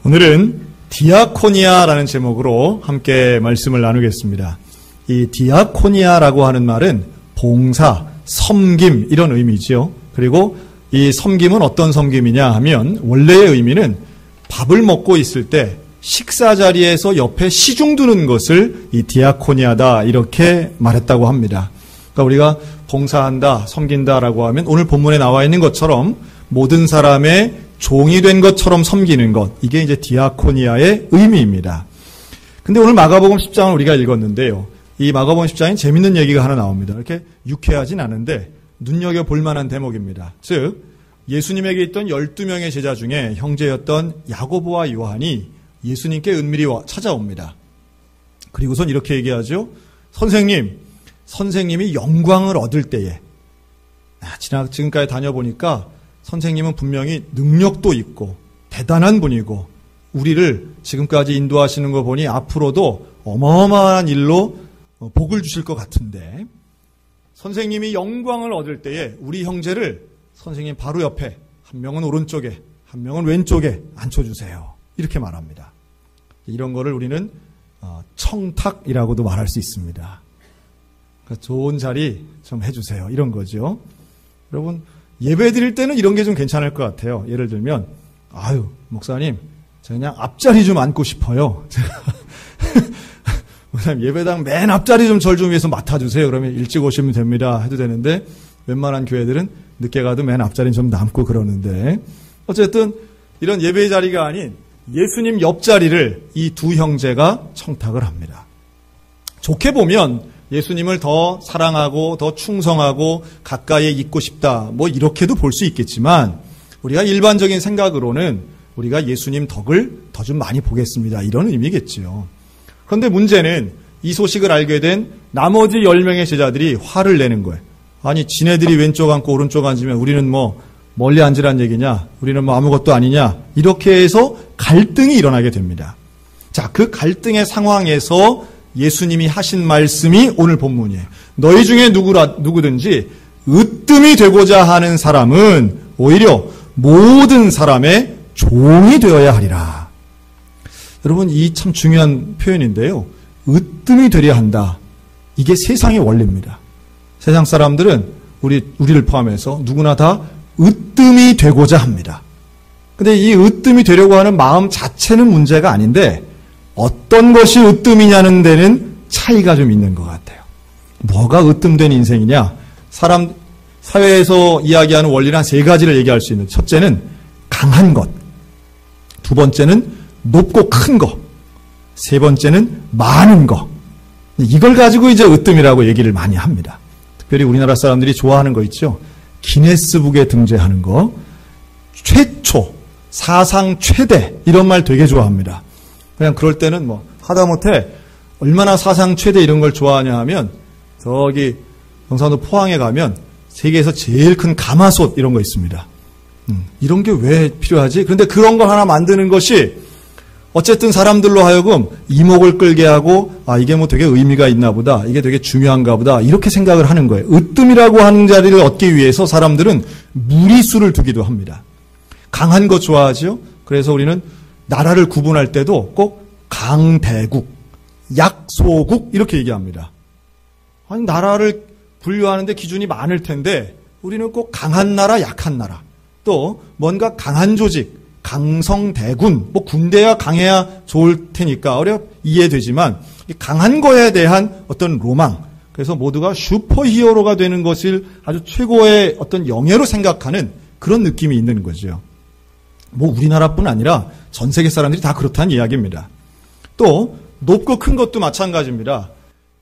오늘은 디아코니아라는 제목으로 함께 말씀을 나누겠습니다. 이 디아코니아라고 하는 말은 봉사, 섬김 이런 의미지요. 그리고 이 섬김은 어떤 섬김이냐 하면 원래의 의미는 밥을 먹고 있을 때 식사 자리에서 옆에 시중 두는 것을 이 디아코니아다 이렇게 말했다고 합니다. 그러니까 우리가 봉사한다, 섬긴다라고 하면 오늘 본문에 나와 있는 것처럼 모든 사람의 종이 된 것처럼 섬기는 것, 이게 이제 디아코니아의 의미입니다. 근데 오늘 마가복음 10장을 우리가 읽었는데요. 이 마가복음 10장에 재밌는 얘기가 하나 나옵니다. 이렇게 유쾌하진 않은데 눈여겨볼 만한 대목입니다. 즉 예수님에게 있던 12명의 제자 중에 형제였던 야고보와 요한이 예수님께 은밀히 찾아옵니다. 그리고선 이렇게 얘기하죠. 선생님이 영광을 얻을 때에, 지금까지 다녀보니까 선생님은 분명히 능력도 있고 대단한 분이고 우리를 지금까지 인도하시는 거 보니 앞으로도 어마어마한 일로 복을 주실 것 같은데, 선생님이 영광을 얻을 때에 우리 형제를 선생님 바로 옆에, 한 명은 오른쪽에 한 명은 왼쪽에 앉혀주세요. 이렇게 말합니다. 이런 거를 우리는 청탁이라고도 말할 수 있습니다. 그러니까 좋은 자리 좀 해주세요. 이런 거죠. 여러분, 예배 드릴 때는 이런 게 좀 괜찮을 것 같아요. 예를 들면, 목사님, 제가 그냥 앞자리 좀 앉고 싶어요. 목사님, 예배당 맨 앞자리 좀 절 좀 위해서 맡아주세요. 그러면 일찍 오시면 됩니다. 해도 되는데, 웬만한 교회들은 늦게 가도 맨 앞자리 좀 남고 그러는데, 어쨌든 이런 예배 자리가 아닌 예수님 옆자리를 이 두 형제가 청탁을 합니다. 좋게 보면 예수님을 더 사랑하고 더 충성하고 가까이에 있고 싶다, 이렇게도 볼 수 있겠지만, 우리가 일반적인 생각으로는 우리가 예수님 덕을 더 좀 많이 보겠습니다, 이런 의미겠지요. 그런데 문제는 이 소식을 알게 된 나머지 10명의 제자들이 화를 내는 거예요. 아니, 지네들이 왼쪽 앉고 오른쪽 앉으면 우리는 멀리 앉으란 얘기냐, 우리는 아무것도 아니냐, 이렇게 해서 갈등이 일어나게 됩니다. 자, 그 갈등의 상황에서 예수님이 하신 말씀이 오늘 본문이에요. 너희 중에 누구든지 으뜸이 되고자 하는 사람은 오히려 모든 사람의 종이 되어야 하리라. 여러분, 이 참 중요한 표현인데요. 으뜸이 되려 한다. 이게 세상의 원리입니다. 세상 사람들은 우리를 포함해서 누구나 다 으뜸이 되고자 합니다. 근데 이 으뜸이 되려고 하는 마음 자체는 문제가 아닌데, 어떤 것이 으뜸이냐는 데는 차이가 좀 있는 것 같아요. 뭐가 으뜸된 인생이냐? 사회에서 이야기하는 원리는 한 3가지를 얘기할 수 있는, 첫째는 강한 것, 두 번째는 높고 큰 것, 세 번째는 많은 것. 이걸 가지고 이제 으뜸이라고 얘기를 많이 합니다. 특별히 우리나라 사람들이 좋아하는 거 있죠? 기네스북에 등재하는 거, 최초, 사상 최대, 이런 말 되게 좋아합니다. 그냥 그럴 때는 하다못해 얼마나 사상 최대 이런 걸 좋아하냐 하면, 저기 경상도 포항에 가면 세계에서 제일 큰 가마솥 이런 거 있습니다. 이런 게 왜 필요하지? 그런데 그런 걸 하나 만드는 것이 어쨌든 사람들로 하여금 이목을 끌게 하고, 이게 되게 의미가 있나 보다, 이게 되게 중요한가 보다, 이렇게 생각을 하는 거예요. 으뜸이라고 하는 자리를 얻기 위해서 사람들은 무리수를 두기도 합니다. 강한 거 좋아하죠? 그래서 우리는 나라를 구분할 때도 꼭 강대국, 약소국 이렇게 얘기합니다. 아니, 나라를 분류하는데 기준이 많을 텐데 우리는 꼭 강한 나라, 약한 나라, 또 뭔가 강한 조직, 강성대군, 군대야 강해야 좋을 테니까 이해되지만, 강한 거에 대한 어떤 로망, 그래서 모두가 슈퍼히어로가 되는 것을 아주 최고의 어떤 영예로 생각하는 그런 느낌이 있는 거죠. 우리나라뿐 아니라 전 세계 사람들이 다 그렇다는 이야기입니다. 또 높고 큰 것도 마찬가지입니다.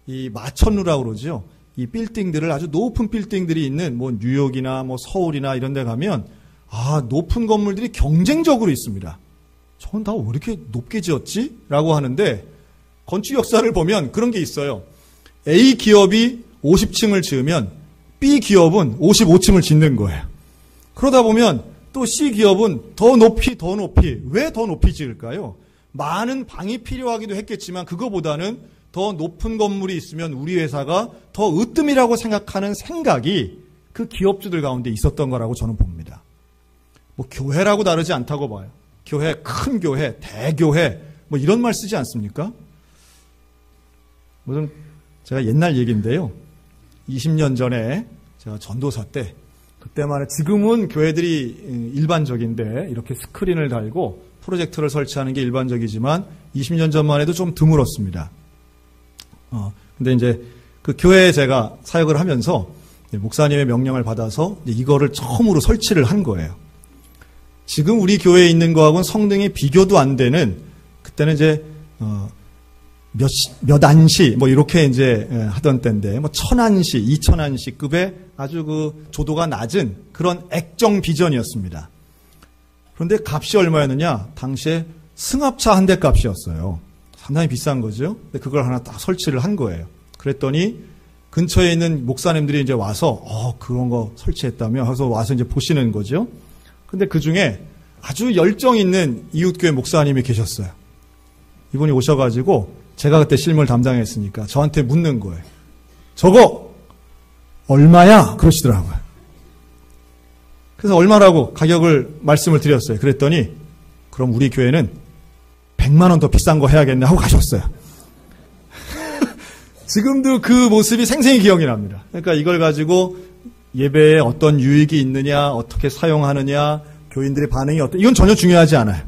이 마천루라고 그러죠. 이 빌딩들을, 아주 높은 빌딩들이 있는 뉴욕이나 서울이나 이런 데 가면 높은 건물들이 경쟁적으로 있습니다. 저건 다 왜 이렇게 높게 지었지? 라고 하는데, 건축 역사를 보면 그런 게 있어요. A 기업이 50층을 지으면 B 기업은 55층을 짓는 거예요. 그러다 보면 또 C 기업은 더 높이, 왜 더 높이 지을까요? 많은 방이 필요하기도 했겠지만 그거보다는 더 높은 건물이 있으면 우리 회사가 더 으뜸이라고 생각하는 생각이 그 기업주들 가운데 있었던 거라고 저는 봅니다. 교회라고 다르지 않다고 봐요. 교회, 큰 교회, 대교회, 뭐 이런 말 쓰지 않습니까? 무슨 제가 옛날 얘기인데요. 20년 전에 제가 전도사 때, 그때만 지금은 교회들이 일반적인데 이렇게 스크린을 달고 프로젝터를 설치하는 게 일반적이지만 20년 전만 해도 좀 드물었습니다. 근데 이제 그 교회에 제가 사역을 하면서 목사님의 명령을 받아서 이거를 처음으로 설치를 한 거예요. 지금 우리 교회에 있는 거하고는 성능이 비교도 안 되는, 그때는 이제 몇 안시 뭐 이렇게 이제 하던 때인데, 뭐 1000안시, 2000안시급의 아주 그 조도가 낮은 그런 액정 비전이었습니다. 그런데 값이 얼마였느냐? 당시에 승합차 한 대 값이었어요. 상당히 비싼 거죠. 근데 그걸 하나 딱 설치를 한 거예요. 그랬더니 근처에 있는 목사님들이 이제 와서 그런 거 설치했다며 해서 와서 이제 보시는 거죠. 근데 그 중에 아주 열정 있는 이웃교회 목사님이 계셨어요. 이분이 오셔가지고 제가 그때 실무를 담당했으니까 저한테 묻는 거예요. 저거 얼마야? 그러시더라고요. 그래서 얼마라고 가격을 말씀을 드렸어요. 그랬더니 그럼 우리 교회는 100만 원 더 비싼 거 해야겠네 하고 가셨어요. 지금도 그 모습이 생생히 기억이 납니다. 그러니까 이걸 가지고 예배에 어떤 유익이 있느냐, 어떻게 사용하느냐, 교인들의 반응이 이건 전혀 중요하지 않아요.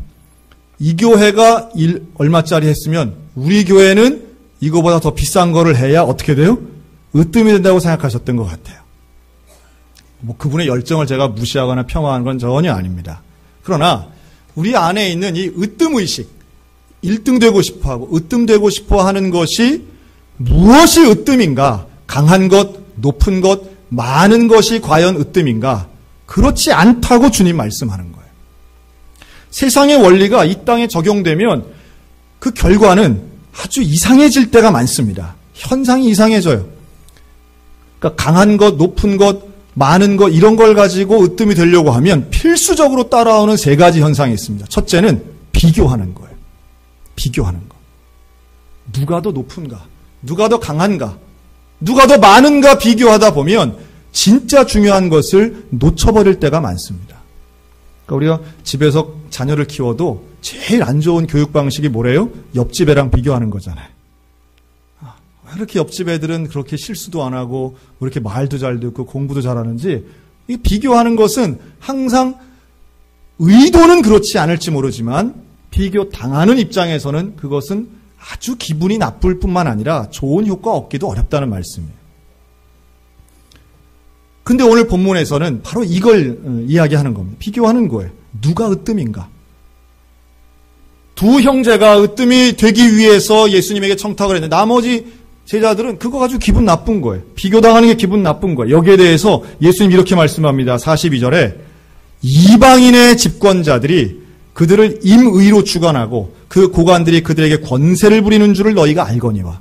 이 교회가 얼마짜리 했으면 우리 교회는 이거보다 더 비싼 거를 해야 어떻게 돼요? 으뜸이 된다고 생각하셨던 것 같아요. 뭐 그분의 열정을 제가 무시하거나 폄하하는 건 전혀 아닙니다. 그러나 우리 안에 있는 이 으뜸의식, 1등 되고 싶어하고 으뜸되고 싶어하는 것이 무엇이 으뜸인가? 강한 것, 높은 것, 많은 것이 과연 으뜸인가? 그렇지 않다고 주님 말씀하는 거예요. 세상의 원리가 이 땅에 적용되면 그 결과는 아주 이상해질 때가 많습니다. 현상이 이상해져요. 그러니까 강한 것, 높은 것, 많은 것 이런 걸 가지고 으뜸이 되려고 하면 필수적으로 따라오는 3가지 현상이 있습니다. 첫째는 비교하는 거예요. 비교하는 거. 누가 더 높은가? 누가 더 강한가? 누가 더 많은가 비교하다 보면 진짜 중요한 것을 놓쳐버릴 때가 많습니다. 그러니까 우리가 집에서 자녀를 키워도 제일 안 좋은 교육 방식이 뭐래요? 옆집 애랑 비교하는 거잖아요. 왜 이렇게 옆집 애들은 그렇게 실수도 안 하고 왜 이렇게 말도 잘 듣고 공부도 잘하는지, 이 비교하는 것은 항상 의도는 그렇지 않을지 모르지만 비교 당하는 입장에서는 그것은 아주 기분이 나쁠 뿐만 아니라 좋은 효과 얻기도 어렵다는 말씀이에요. 근데 오늘 본문에서는 바로 이걸 이야기하는 겁니다. 비교하는 거예요. 누가 으뜸인가? 두 형제가 으뜸이 되기 위해서 예수님에게 청탁을 했는데 나머지 제자들은 그거 가지고 기분 나쁜 거예요. 비교당하는 게 기분 나쁜 거예요. 여기에 대해서 예수님 이렇게 말씀합니다. 42절에 이방인의 집권자들이 그들을 임의로 주관하고 그 고관들이 그들에게 권세를 부리는 줄을 너희가 알거니와.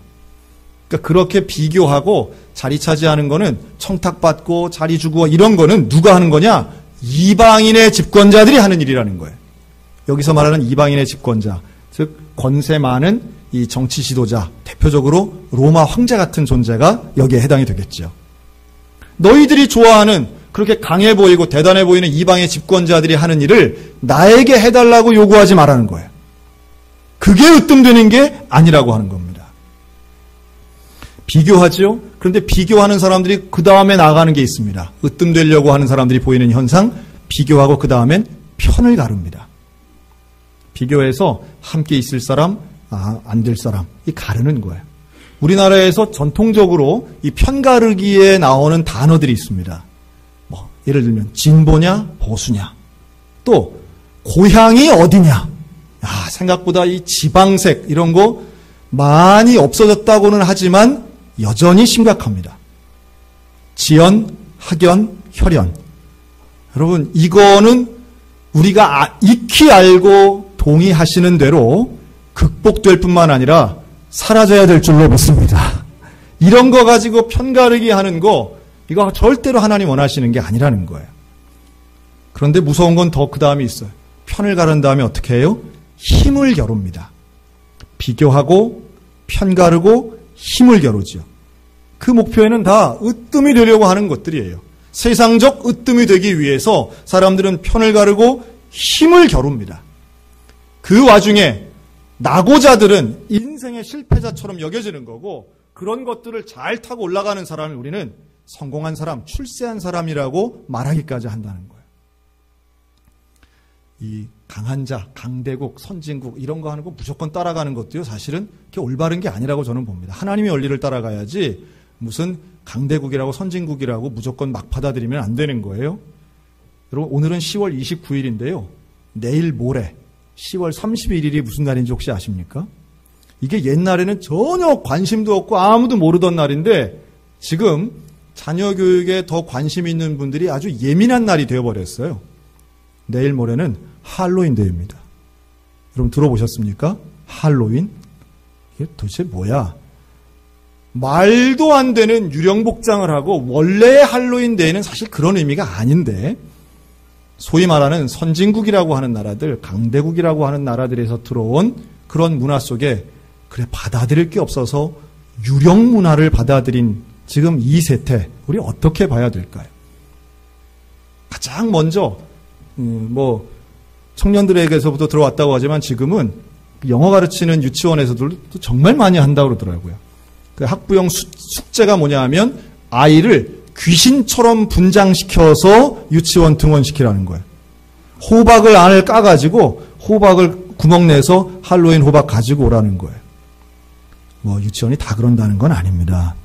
그러니까 그렇게 비교하고 자리 차지하는 거는 청탁받고 자리 주고 이런 거는 누가 하는 거냐? 이방인의 집권자들이 하는 일이라는 거예요. 여기서 말하는 이방인의 집권자, 즉 권세 많은 이 정치 지도자, 대표적으로 로마 황제 같은 존재가 여기에 해당이 되겠죠. 너희들이 좋아하는 그렇게 강해 보이고 대단해 보이는 이방의 집권자들이 하는 일을 나에게 해달라고 요구하지 말라는 거예요. 그게 으뜸되는 게 아니라고 하는 겁니다. 비교하죠? 그런데 비교하는 사람들이 그 다음에 나아가는 게 있습니다. 으뜸되려고 하는 사람들이 보이는 현상, 비교하고 그 다음엔 편을 가릅니다. 비교해서 함께 있을 사람, 안 될 사람, 이 가르는 거예요. 우리나라에서 전통적으로 이 편가르기에 나오는 단어들이 있습니다. 뭐 예를 들면 진보냐, 보수냐, 또 고향이 어디냐. 생각보다 이 지방색 이런 거 많이 없어졌다고는 하지만 여전히 심각합니다. 지연, 학연, 혈연. 여러분 이거는 우리가 익히 알고 동의하시는 대로 극복될 뿐만 아니라 사라져야 될 줄로 믿습니다. 이런 거 가지고 편가르기 하는 거, 이거 절대로 하나님 원하시는 게 아니라는 거예요. 그런데 무서운 건 더 그 다음에 있어요. 편을 가른 다음에 어떻게 해요? 힘을 겨룹니다. 비교하고 편가르고 힘을 겨루죠. 그 목표에는 다 으뜸이 되려고 하는 것들이에요. 세상적 으뜸이 되기 위해서 사람들은 편을 가르고 힘을 겨룹니다. 그 와중에 낙오자들은 인생의 실패자처럼 여겨지는 거고, 그런 것들을 잘 타고 올라가는 사람을 우리는 성공한 사람, 출세한 사람이라고 말하기까지 한다는 거예요. 이 강한 자, 강대국, 선진국 이런 거 하는 거 무조건 따라가는 것도요, 사실은 그게 올바른 게 아니라고 저는 봅니다. 하나님의 원리를 따라가야지 무슨 강대국이라고 선진국이라고 무조건 막 받아들이면 안 되는 거예요. 여러분, 오늘은 10월 29일인데요. 내일 모레 10월 31일이 무슨 날인지 혹시 아십니까? 이게 옛날에는 전혀 관심도 없고 아무도 모르던 날인데 지금 자녀 교육에 더 관심 있는 분들이 아주 예민한 날이 되어버렸어요. 내일 모레는 할로윈 데이입니다. 여러분 들어보셨습니까? 할로윈? 이게 도대체 뭐야? 말도 안 되는 유령 복장을 하고, 원래의 할로윈 데이는 사실 그런 의미가 아닌데, 소위 말하는 선진국이라고 하는 나라들, 강대국이라고 하는 나라들에서 들어온 그런 문화 속에 그래 받아들일 게 없어서 유령 문화를 받아들인 지금 이 세태, 우리 어떻게 봐야 될까요? 가장 먼저 청년들에게서부터 들어왔다고 하지만 지금은 영어 가르치는 유치원에서도 정말 많이 한다고 그러더라고요. 그 학부형 숙제가 뭐냐 하면 아이를 귀신처럼 분장시켜서 유치원 등원시키라는 거예요. 호박을 안을 까가지고 호박을 구멍 내서 할로윈 호박 가지고 오라는 거예요. 뭐 유치원이 다 그런다는 건 아닙니다.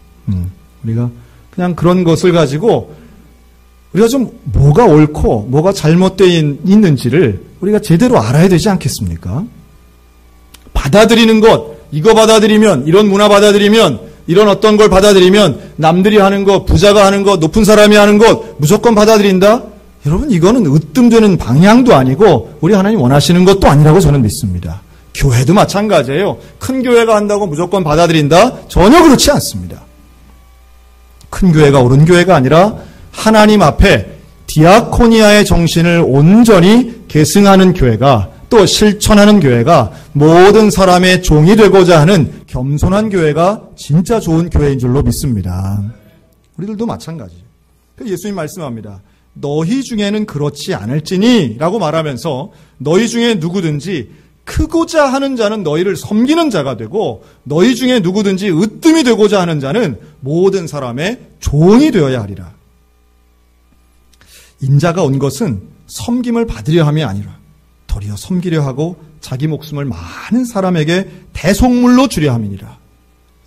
우리가 그냥 그런 것을 가지고 우리가 좀 뭐가 옳고 뭐가 잘못되어 있는지를 우리가 제대로 알아야 되지 않겠습니까? 받아들이는 것, 이거 받아들이면, 이런 문화 받아들이면, 이런 어떤 걸 받아들이면 남들이 하는 것, 부자가 하는 것, 높은 사람이 하는 것 무조건 받아들인다? 여러분, 이거는 으뜸되는 방향도 아니고 우리 하나님 원하시는 것도 아니라고 저는 믿습니다. 교회도 마찬가지예요. 큰 교회가 한다고 무조건 받아들인다? 전혀 그렇지 않습니다. 큰 교회가 옳은 교회가 아니라 하나님 앞에 디아코니아의 정신을 온전히 계승하는 교회가, 또 실천하는 교회가, 모든 사람의 종이 되고자 하는 겸손한 교회가 진짜 좋은 교회인 줄로 믿습니다. 우리들도 마찬가지죠. 예수님 말씀합니다. 너희 중에는 그렇지 않을지니 라고 말하면서 너희 중에 누구든지 크고자 하는 자는 너희를 섬기는 자가 되고, 너희 중에 누구든지 으뜸이 되고자 하는 자는 모든 사람의 종이 되어야 하리라. 인자가 온 것은 섬김을 받으려 함이 아니라 도리어 섬기려 하고 자기 목숨을 많은 사람에게 대속물로 주려 함이니라.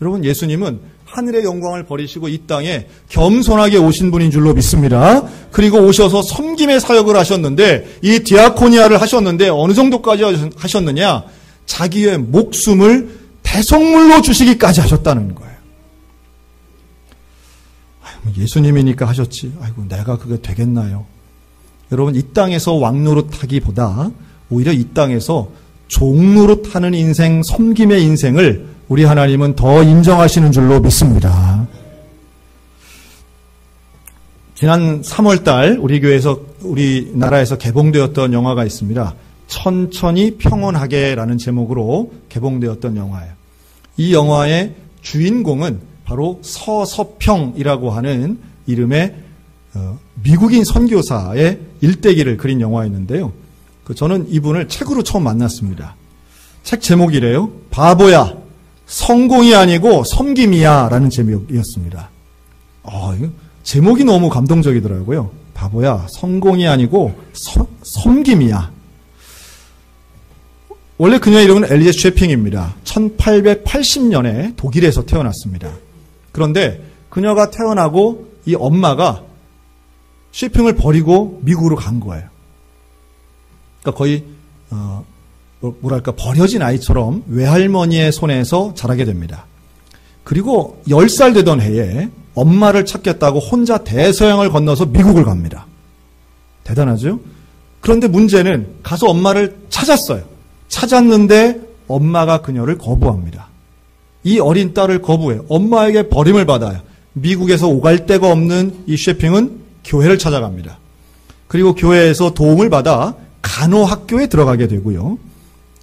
여러분, 예수님은 하늘의 영광을 버리시고 이 땅에 겸손하게 오신 분인 줄로 믿습니다. 그리고 오셔서 섬김의 사역을 하셨는데, 이 디아코니아를 하셨는데 어느 정도까지 하셨느냐? 자기의 목숨을 대속물로 주시기까지 하셨다는 거예요. 예수님이니까 하셨지. 아이고, 내가 그게 되겠나요? 여러분, 이 땅에서 왕노릇하기보다 오히려 이 땅에서 종노릇하는 인생, 섬김의 인생을 우리 하나님은 더 인정하시는 줄로 믿습니다. 지난 3월달 우리나라에서 개봉되었던 영화가 있습니다. 천천히 평온하게라는 제목으로 개봉되었던 영화예요. 이 영화의 주인공은 바로 서서평이라고 하는 이름의 미국인 선교사의 일대기를 그린 영화였는데요. 저는 이분을 책으로 처음 만났습니다. 책 제목이래요. 바보야, 성공이 아니고 섬김이야 라는 제목이었습니다. 제목이 너무 감동적이더라고요. 바보야, 성공이 아니고 섬김이야. 원래 그녀의 이름은 엘리제 쉐핑입니다. 1880년에 독일에서 태어났습니다. 그런데 그녀가 태어나고 이 엄마가 쉐핑을 버리고 미국으로 간 거예요. 그러니까 거의 버려진 아이처럼 외할머니의 손에서 자라게 됩니다. 그리고 10살 되던 해에 엄마를 찾겠다고 혼자 대서양을 건너서 미국을 갑니다. 대단하죠? 그런데 문제는 가서 엄마를 찾았어요. 찾았는데 엄마가 그녀를 거부합니다. 이 어린 딸을 거부해요. 엄마에게 버림을 받아요. 미국에서 오갈 데가 없는 이 쉐핑은 교회를 찾아갑니다. 그리고 교회에서 도움을 받아 간호학교에 들어가게 되고요.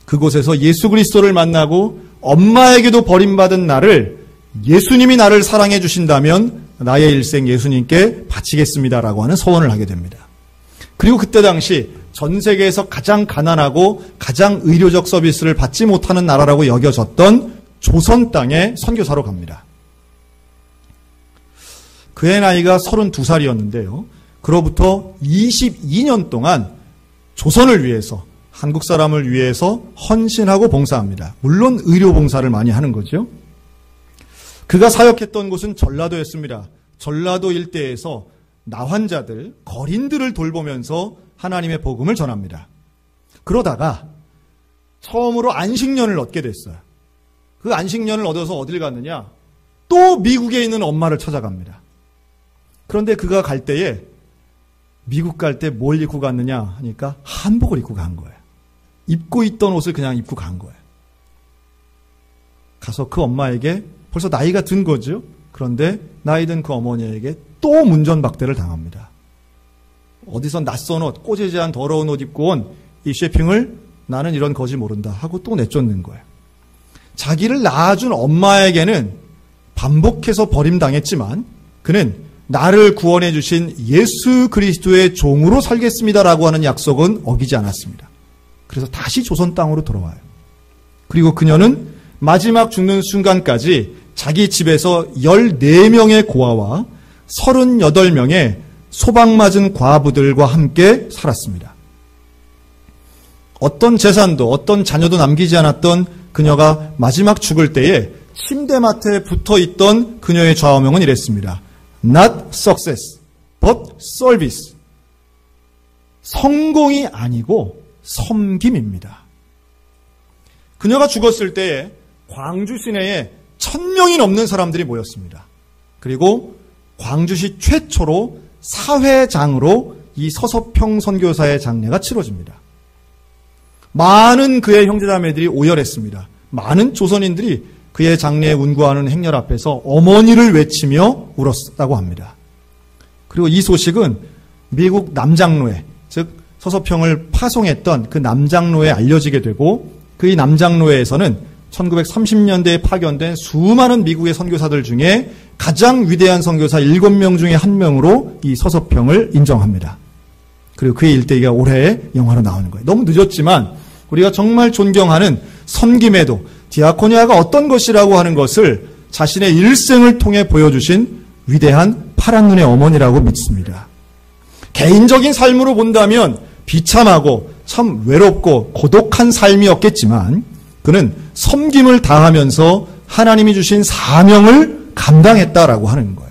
그곳에서 예수 그리스도를 만나고 엄마에게도 버림받은 나를, 예수님이 나를 사랑해 주신다면 나의 일생 예수님께 바치겠습니다라고 하는 서원을 하게 됩니다. 그리고 그때 당시 전 세계에서 가장 가난하고 가장 의료적 서비스를 받지 못하는 나라라고 여겨졌던 조선 땅에 선교사로 갑니다. 그의 나이가 32살이었는데요. 그로부터 22년 동안 조선을 위해서, 한국 사람을 위해서 헌신하고 봉사합니다. 물론 의료 봉사를 많이 하는 거죠. 그가 사역했던 곳은 전라도였습니다. 전라도 일대에서 나환자들, 거린들을 돌보면서 하나님의 복음을 전합니다. 그러다가 처음으로 안식년을 얻게 됐어요. 그 안식년을 얻어서 어딜 갔느냐? 또 미국에 있는 엄마를 찾아갑니다. 그런데 그가 갈 때에 미국 갈 때 뭘 입고 갔느냐 하니까 한복을 입고 간 거예요. 입고 있던 옷을 그냥 입고 간 거예요. 가서 그 엄마에게 벌써 나이가 든 거죠. 그런데 나이 든 그 어머니에게 또 문전박대를 당합니다. 어디서 낯선 옷, 꼬지지 않은 더러운 옷 입고 온 이 셰핑을 나는 이런 거지 모른다 하고 또 내쫓는 거예요. 자기를 낳아준 엄마에게는 반복해서 버림당했지만 그는 나를 구원해 주신 예수 그리스도의 종으로 살겠습니다라고 하는 약속은 어기지 않았습니다. 그래서 다시 조선 땅으로 돌아와요. 그리고 그녀는 마지막 죽는 순간까지 자기 집에서 14명의 고아와 38명의 소방맞은 과부들과 함께 살았습니다. 어떤 재산도 어떤 자녀도 남기지 않았던 그녀가 마지막 죽을 때에 침대맡에 붙어있던 그녀의 좌우명은 이랬습니다. Not success, but service. 성공이 아니고 섬김입니다. 그녀가 죽었을 때에 광주 시내에 1000명이 넘는 사람들이 모였습니다. 그리고 광주시 최초로 사회장으로 이 서서평 선교사의 장례가 치러집니다. 많은 그의 형제자매들이 오열했습니다. 많은 조선인들이 그의 장례에 운구하는 행렬 앞에서 어머니를 외치며 울었다고 합니다. 그리고 이 소식은 미국 남장로에, 즉 서서평을 파송했던 그 남장로에 알려지게 되고 그 이 남장로에서는 1930년대에 파견된 수많은 미국의 선교사들 중에 가장 위대한 선교사 7명 중에 1명으로 이 서서평을 인정합니다. 그리고 그의 일대기가 올해의 영화로 나오는 거예요. 너무 늦었지만 우리가 정말 존경하는 섬김에도 디아코니아가 어떤 것이라고 하는 것을 자신의 일생을 통해 보여주신 위대한 파란 눈의 어머니라고 믿습니다. 개인적인 삶으로 본다면 비참하고 참 외롭고 고독한 삶이었겠지만 그는 섬김을 다하면서 하나님이 주신 사명을 감당했다라고 하는 거예요.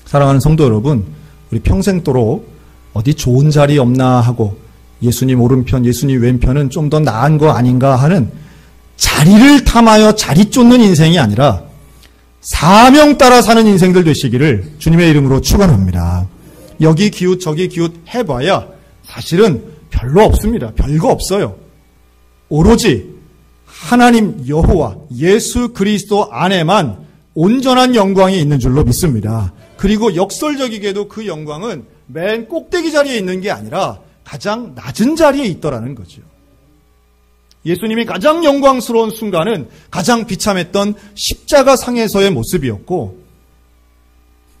사랑하는 성도 여러분, 우리 평생도록 어디 좋은 자리 없나 하고 예수님 오른편, 예수님 왼편은 좀 더 나은 거 아닌가 하는 자리를 탐하여 자리 쫓는 인생이 아니라 사명 따라 사는 인생들 되시기를 주님의 이름으로 축원합니다. 여기 기웃 저기 기웃 해봐야 사실은 별로 없습니다. 별거 없어요. 오로지 하나님 여호와 예수 그리스도 안에만 온전한 영광이 있는 줄로 믿습니다. 그리고 역설적이게도 그 영광은 맨 꼭대기 자리에 있는 게 아니라 가장 낮은 자리에 있더라는 거죠. 예수님이 가장 영광스러운 순간은 가장 비참했던 십자가 상에서의 모습이었고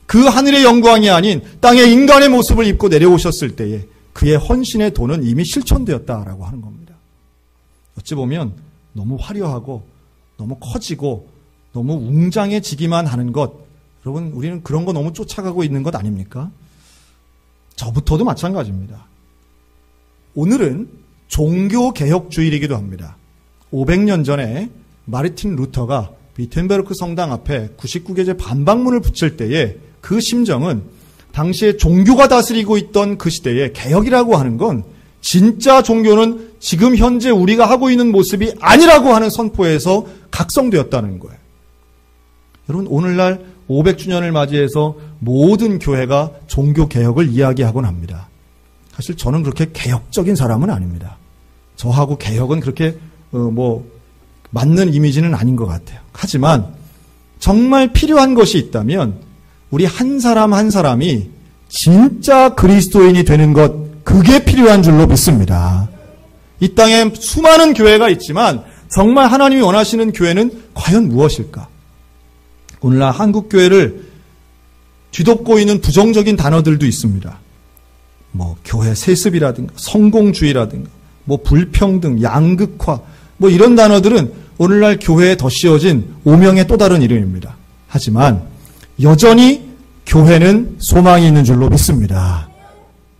그 하늘의 영광이 아닌 땅의 인간의 모습을 입고 내려오셨을 때에 그의 헌신의 도는 이미 실천되었다라고 하는 겁니다. 어찌 보면 너무 화려하고 너무 커지고 너무 웅장해지기만 하는 것, 여러분 우리는 그런 거 너무 쫓아가고 있는 것 아닙니까? 저부터도 마찬가지입니다. 오늘은 종교개혁주일이기도 합니다. 500년 전에 마르틴 루터가 비텐베르크 성당 앞에 99개제 반박문을 붙일 때에 그 심정은 당시에 종교가 다스리고 있던 그 시대에 개혁이라고 하는 건 진짜 종교는 지금 현재 우리가 하고 있는 모습이 아니라고 하는 선포에서 각성되었다는 거예요. 여러분 오늘날 500주년을 맞이해서 모든 교회가 종교개혁을 이야기하곤 합니다. 사실 저는 그렇게 개혁적인 사람은 아닙니다. 저하고 개혁은 그렇게 맞는 이미지는 아닌 것 같아요. 하지만 정말 필요한 것이 있다면 우리 한 사람 한 사람이 진짜 그리스도인이 되는 것, 그게 필요한 줄로 믿습니다. 이 땅에 수많은 교회가 있지만 정말 하나님이 원하시는 교회는 과연 무엇일까? 오늘날 한국 교회를 뒤덮고 있는 부정적인 단어들도 있습니다. 뭐 교회 세습이라든가 성공주의라든가 뭐 불평등, 양극화 뭐 이런 단어들은 오늘날 교회에 덧씌워진 오명의 또 다른 이름입니다. 하지만 여전히 교회는 소망이 있는 줄로 믿습니다.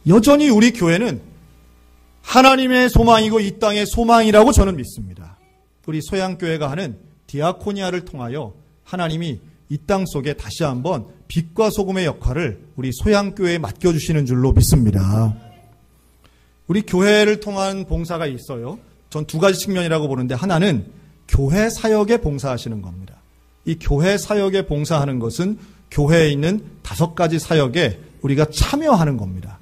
여전히 우리 교회는 하나님의 소망이고 이 땅의 소망이라고 저는 믿습니다. 우리 소양교회가 하는 디아코니아를 통하여 하나님이 이 땅 속에 다시 한번 빛과 소금의 역할을 우리 소양교회에 맡겨주시는 줄로 믿습니다. 우리 교회를 통한 봉사가 있어요. 전 두 가지 측면이라고 보는데 하나는 교회 사역에 봉사하시는 겁니다. 이 교회 사역에 봉사하는 것은 교회에 있는 5가지 사역에 우리가 참여하는 겁니다.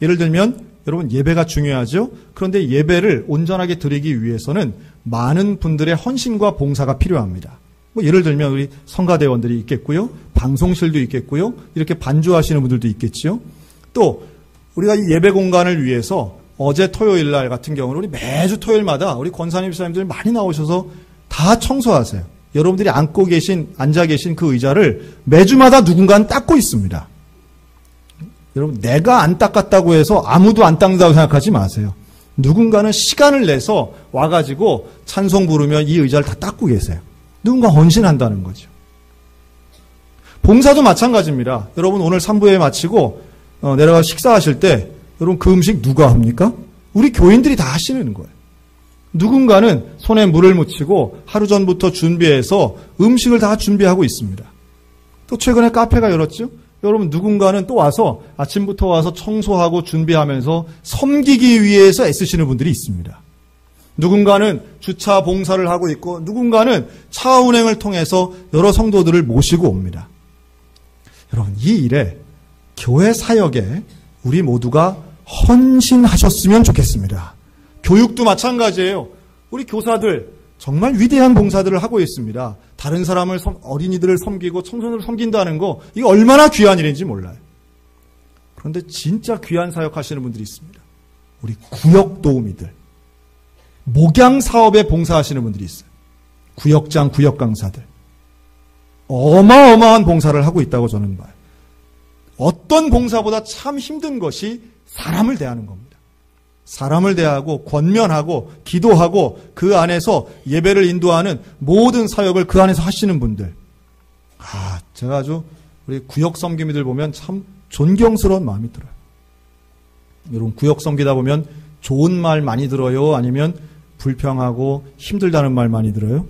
예를 들면 여러분 예배가 중요하죠. 그런데 예배를 온전하게 드리기 위해서는 많은 분들의 헌신과 봉사가 필요합니다. 뭐 예를 들면 우리 성가대원들이 있겠고요. 방송실도 있겠고요. 이렇게 반주하시는 분들도 있겠죠. 또 우리가 이 예배 공간을 위해서 어제 토요일 날 같은 경우는 우리 매주 토요일마다 우리 권사님 집사님들 많이 나오셔서 다 청소하세요. 여러분들이 앉아 계신 그 의자를 매주마다 누군가는 닦고 있습니다. 여러분 내가 안 닦았다고 해서 아무도 안 닦는다고 생각하지 마세요. 누군가는 시간을 내서 와가지고 찬송 부르면 이 의자를 다 닦고 계세요. 누군가 헌신한다는 거죠. 봉사도 마찬가지입니다. 여러분 오늘 3부에 마치고 내려가 식사하실 때 여러분 그 음식 누가 합니까? 우리 교인들이 다 하시는 거예요. 누군가는 손에 물을 묻히고 하루 전부터 준비해서 음식을 다 준비하고 있습니다. 또 최근에 카페가 열었죠? 여러분 누군가는 또 와서 아침부터 와서 청소하고 준비하면서 섬기기 위해서 애쓰시는 분들이 있습니다. 누군가는 주차 봉사를 하고 있고 누군가는 차 운행을 통해서 여러 성도들을 모시고 옵니다. 여러분 이 일에 교회 사역에 우리 모두가 헌신하셨으면 좋겠습니다. 교육도 마찬가지예요. 우리 교사들 정말 위대한 봉사들을 하고 있습니다. 다른 사람을 어린이들을 섬기고 청소년을 섬긴다는 거 이게 얼마나 귀한 일인지 몰라요. 그런데 진짜 귀한 사역하시는 분들이 있습니다. 우리 구역 도우미들, 목양 사업에 봉사하시는 분들이 있어요. 구역장, 구역 강사들. 어마어마한 봉사를 하고 있다고 저는 봐요. 어떤 봉사보다 참 힘든 것이 사람을 대하는 겁니다. 사람을 대하고 권면하고 기도하고 그 안에서 예배를 인도하는 모든 사역을 그 안에서 하시는 분들. 제가 아주 우리 구역 섬김이들 보면 참 존경스러운 마음이 들어요. 여러분 구역 섬기다 보면 좋은 말 많이 들어요? 아니면 불평하고 힘들다는 말 많이 들어요?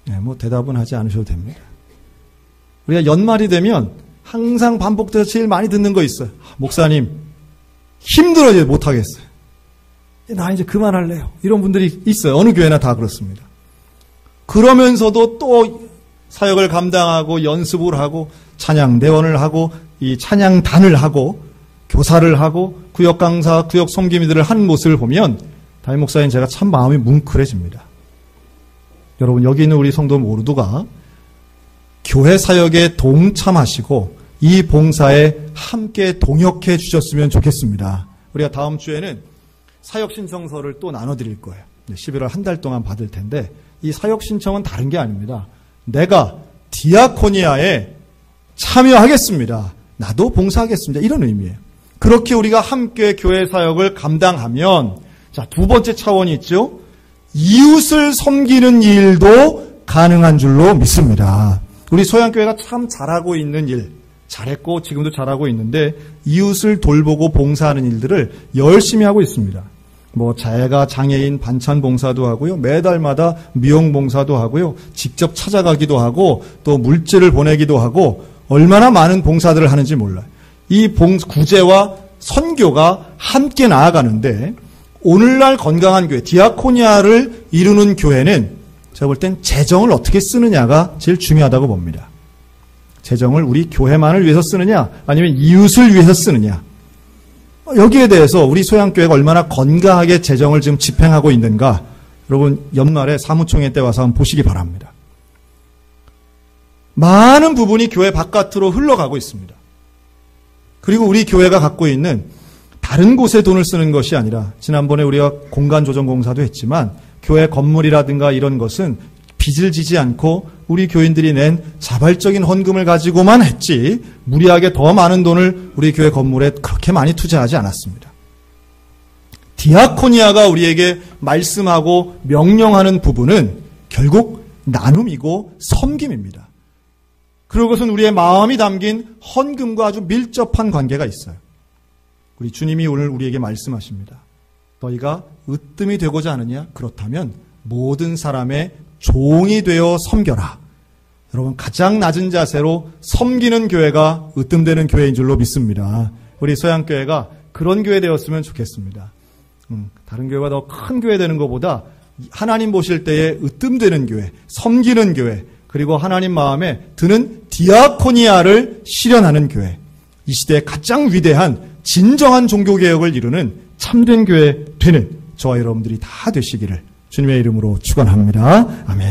네, 뭐 대답은 하지 않으셔도 됩니다. 우리가 연말이 되면 항상 반복돼서 제일 많이 듣는 거 있어요. 목사님 힘들어요. 못하겠어요. 나 이제 그만할래요. 이런 분들이 있어요. 어느 교회나 다 그렇습니다. 그러면서도 또 사역을 감당하고 연습을 하고 찬양대원을 하고 이 찬양단을 하고 교사를 하고 구역 강사, 구역 섬김이들을 하는 모습을 보면 담임 목사님 제가 참 마음이 뭉클해집니다. 여러분 여기 있는 우리 성도 모두가 교회 사역에 동참하시고 이 봉사에 함께 동역해 주셨으면 좋겠습니다. 우리가 다음 주에는 사역 신청서를 또 나눠드릴 거예요. 11월 한 달 동안 받을 텐데 이 사역 신청은 다른 게 아닙니다. 내가 디아코니아에 참여하겠습니다. 나도 봉사하겠습니다. 이런 의미예요. 그렇게 우리가 함께 교회 사역을 감당하면 자, 두 번째 차원이 있죠. 이웃을 섬기는 일도 가능한 줄로 믿습니다. 우리 소양교회가 참 잘하고 있는 일, 잘했고 지금도 잘하고 있는데 이웃을 돌보고 봉사하는 일들을 열심히 하고 있습니다. 뭐 자해가 장애인 반찬 봉사도 하고요. 매달마다 미용 봉사도 하고요. 직접 찾아가기도 하고 또 물질을 보내기도 하고 얼마나 많은 봉사들을 하는지 몰라요. 이 구제와 선교가 함께 나아가는데 오늘날 건강한 교회, 디아코니아를 이루는 교회는 제가 볼 땐 재정을 어떻게 쓰느냐가 제일 중요하다고 봅니다. 재정을 우리 교회만을 위해서 쓰느냐 아니면 이웃을 위해서 쓰느냐. 여기에 대해서 우리 소양교회가 얼마나 건강하게 재정을 지금 집행하고 있는가 여러분 연말에 사무총회 때 와서 한번 보시기 바랍니다. 많은 부분이 교회 바깥으로 흘러가고 있습니다. 그리고 우리 교회가 갖고 있는 다른 곳에 돈을 쓰는 것이 아니라 지난번에 우리가 공간조정공사도 했지만 교회 건물이라든가 이런 것은 빚을 지지 않고 우리 교인들이 낸 자발적인 헌금을 가지고만 했지 무리하게 더 많은 돈을 우리 교회 건물에 그렇게 많이 투자하지 않았습니다. 디아코니아가 우리에게 말씀하고 명령하는 부분은 결국 나눔이고 섬김입니다. 그것은 우리의 마음이 담긴 헌금과 아주 밀접한 관계가 있어요. 우리 주님이 오늘 우리에게 말씀하십니다. 너희가 으뜸이 되고자 하느냐? 그렇다면 모든 사람의 종이 되어 섬겨라. 여러분, 가장 낮은 자세로 섬기는 교회가 으뜸되는 교회인 줄로 믿습니다. 우리 소양교회가 그런 교회 되었으면 좋겠습니다. 다른 교회가 더 큰 교회 되는 것보다 하나님 보실 때에 으뜸되는 교회, 섬기는 교회, 그리고 하나님 마음에 드는 디아코니아를 실현하는 교회. 이 시대의 가장 위대한 진정한 종교개혁을 이루는 참된 교회 되는 저와 여러분들이 다 되시기를 주님의 이름으로 축원합니다. 아멘.